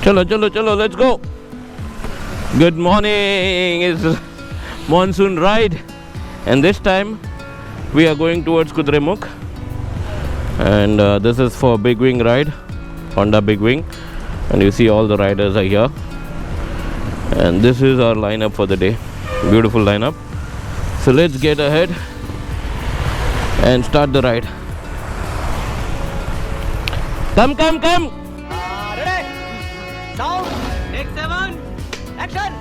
Chalo, chalo, chalo, let's go. Good morning. It's monsoon ride, and this time we are going towards Kudremukh, and this is for Bigwing ride, Honda Bigwing, and you see all the riders are here, and this is our lineup for the day. Beautiful lineup. So let's get ahead and start the ride. Come, come, come. Ready? Sound. Take 7. Action.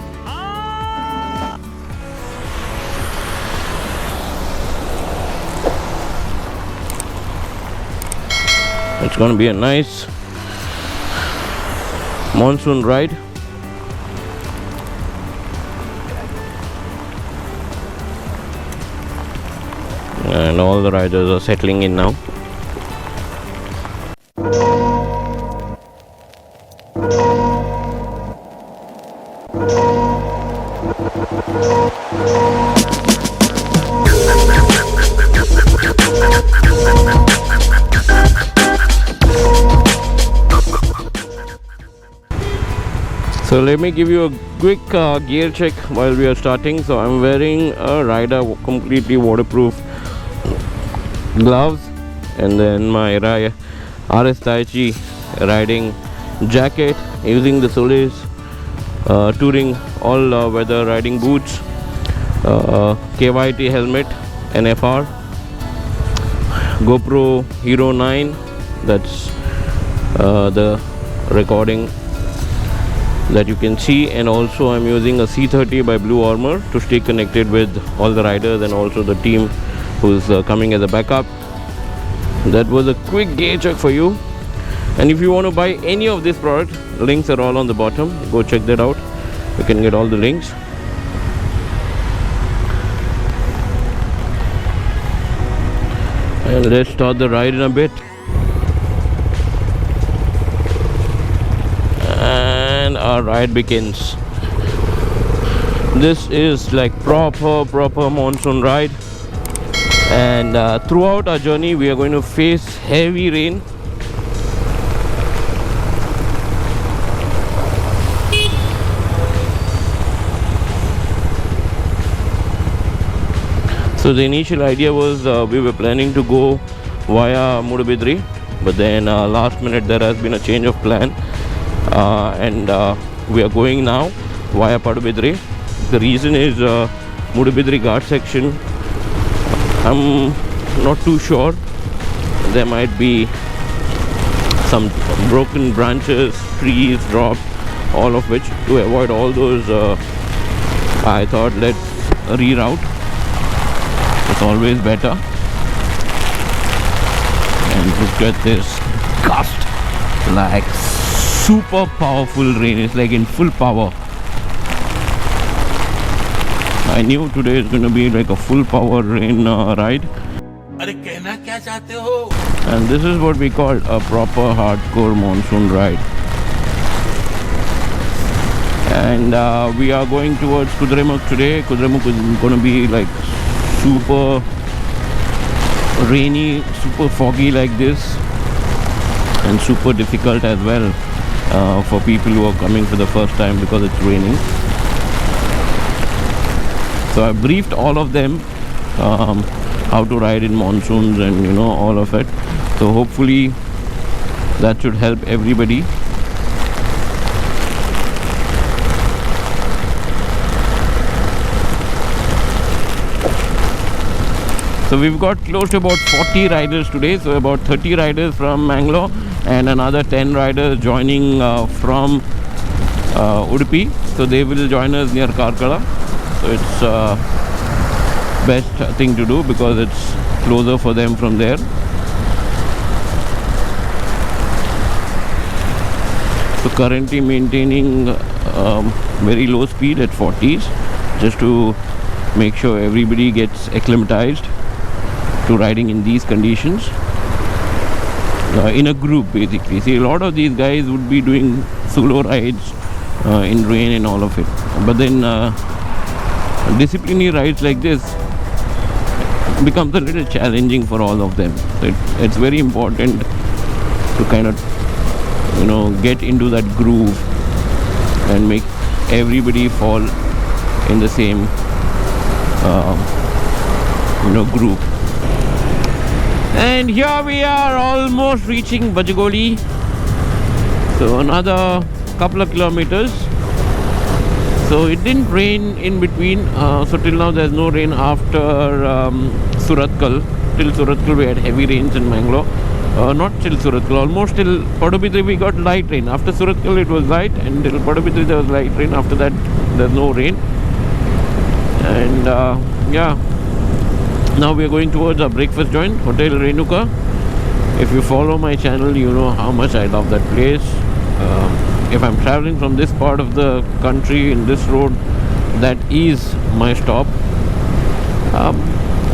It's going to be a nice monsoon ride. And all the riders are settling in now. So let me give you a quick gear check while we are starting. So I'm wearing a rider completely waterproof gloves, and then my RS Taichi riding jacket, using the Solis touring all weather riding boots, KYT helmet, NFR, GoPro Hero 9, that's the recording that you can see, and also I'm using a C30 by Blue Armor to stay connected with all the riders and also the team who's coming as a backup. That was a quick gear check for you, and if you want to buy any of this product, links are all on the bottom. Go check that out. You can get all the links. And let's start the ride in a bit. And our ride begins. This is like proper monsoon ride, and throughout our journey we are going to face heavy rain. So the initial idea was we were planning to go via Mudabidri, but then last minute there has been a change of plan, and we are going now via Padubidri. The reason is Mudabidri Ghat section, I'm not too sure. There might be some broken branches, trees dropped, all of which. To avoid all those, I thought let's reroute. It's always better. And look at this gust, like super powerful rain. It's like in full power. I knew today is going to be like a full power rain ride. And this is what we call a proper hardcore monsoon ride. And we are going towards Kudremukh today. Kudremukh is going to be like super rainy, super foggy like this, and super difficult as well for people who are coming for the first time because it's raining. So I briefed all of them how to ride in monsoons and all of it. So hopefully that should help everybody. So we've got close to about 40 riders today. So about 30 riders from Mangalore and another 10 riders joining from Udupi. So they will join us near Karkala. So it's best thing to do because it's closer for them from there. So currently maintaining very low speed at 40s, just to make sure everybody gets acclimatized to riding in these conditions in a group basically. See, a lot of these guys would be doing solo rides in rain and all of it, but then disciplinary rides like this becomes a little challenging for all of them. So it's very important to kind of get into that groove and make everybody fall in the same group. And here we are, almost reaching Bajagoli. So another couple of kilometers. So it didn't rain in between. So till now there's no rain after Surathkal. Till Surathkal we had heavy rains in Mangalore. Not till Surathkal, almost till Padubidri we got light rain. After Surathkal it was light, and till Padubidri there was light rain. After that there's no rain. And yeah, now we are going towards our breakfast joint, Hotel Renuka. If you follow my channel, you know how much I love that place. If I'm traveling from this part of the country in this road, that is my stop.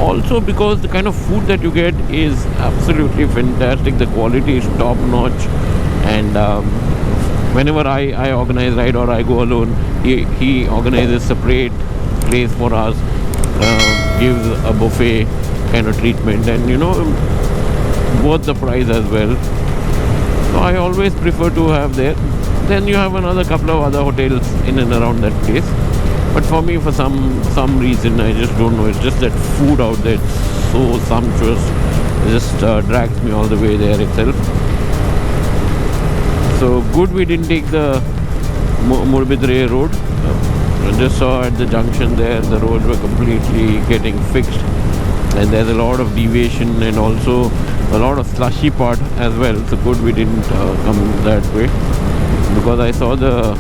Also because the kind of food that you get is absolutely fantastic. The quality is top notch, and whenever I organize ride or I go alone, he organizes separate place for us, gives a buffet kind of treatment, and worth the price as well. So I always prefer to have there. Then you have another couple of other hotels in and around that place. But for me, for some reason, I just don't know. It's just that food out there, it's so sumptuous. It just drags me all the way there itself. So good we didn't take the Mudabidri road. I just saw at the junction there, the roads were completely getting fixed. And there's a lot of deviation and also a lot of slushy part as well. So good we didn't come that way, because I saw the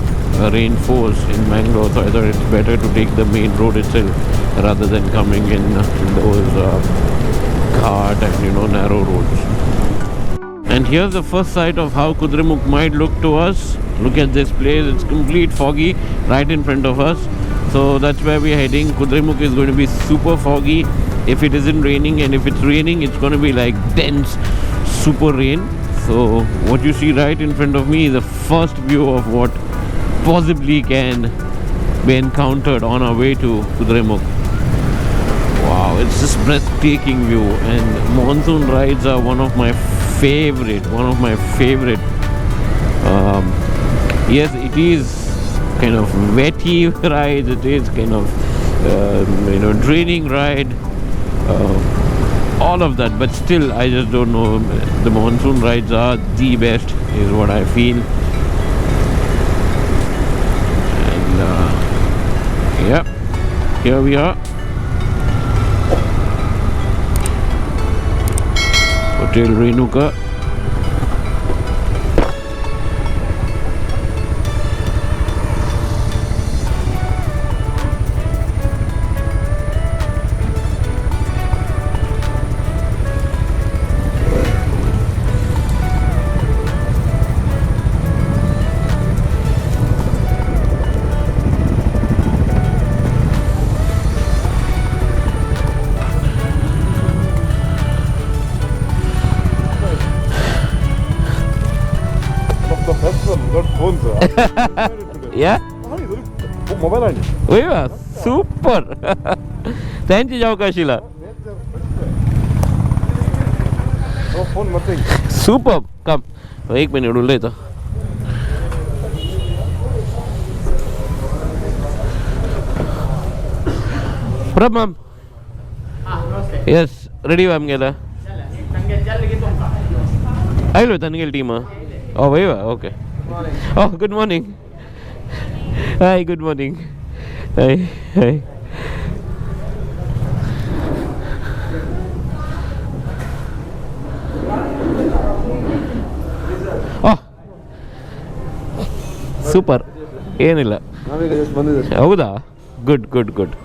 rain force in Mangalore, so I thought it's better to take the main road itself rather than coming in those ghat and narrow roads. And here's the first sight of how Kudremukh might look to us. Look at this place, it's complete foggy right in front of us. So that's where we're heading. Kudremukh is going to be super foggy if it isn't raining, and if it's raining it's going to be like dense super rain. So what you see right in front of me is the first view of what possibly can be encountered on our way to Kudremukh. Wow, it's just breathtaking view, and monsoon rides are one of my favorite. Yes, it is kind of wetty ride, it is kind of draining ride, all of that, but still I just don't know, the monsoon rides are the best is what I feel. And yeah, here we are, Hotel Renuka. Yeah? Mobile Super. Thank you, Kashila. Super. Come. 1 minute later. Ma'am. Yes, ready ma'am gela. I lo tanigel team. Oh, okay. Oh, good morning. Hi, good morning. Hi. Oh, super. ಏನಿಲ್ಲ ಹೌದಾ? Good